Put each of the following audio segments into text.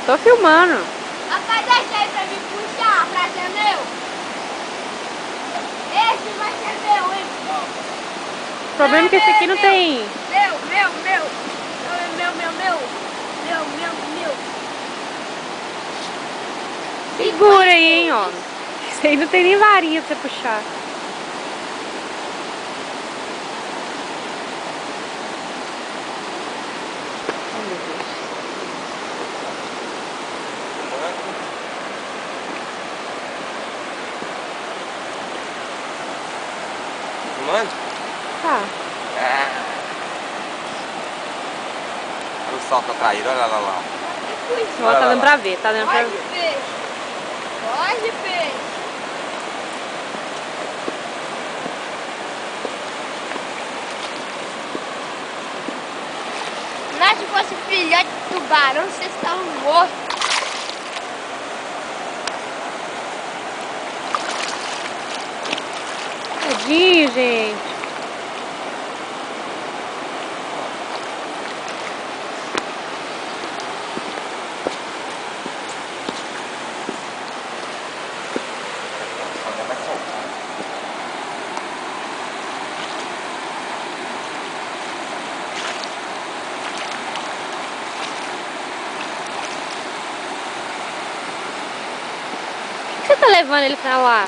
Tô filmando. Rapaz, deixa aí pra me puxar, pra ser meu. Esse vai ser meu, hein? O problema é que esse aqui não tem... Meu. Segura aí, hein, ó. Isso aí não tem nem varinha pra você puxar. Ai, meu Deus. Filmando? Tá. Olha o sol tá caído, olha lá. Ó, tá dando pra ver, tá dando pra Pode, ver. peixe. Pode, peixe. Mas se fosse filhote de tubarão, vocês estavam mortos. Tadinho, gente. Vai soltar. Por que você tá levando ele pra lá?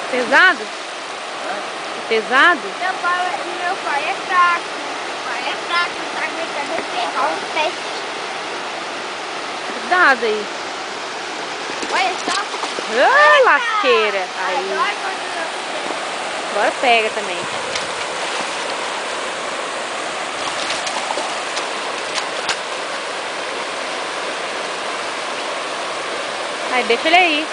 Pesado? Pesado? Meu pai é fraco. Não tá aguentando pegar um peixe. Cuidado aí. Olha só. Ah, lasqueira. Aí. Agora quando eu... Agora pega também. Aí, deixa ele aí.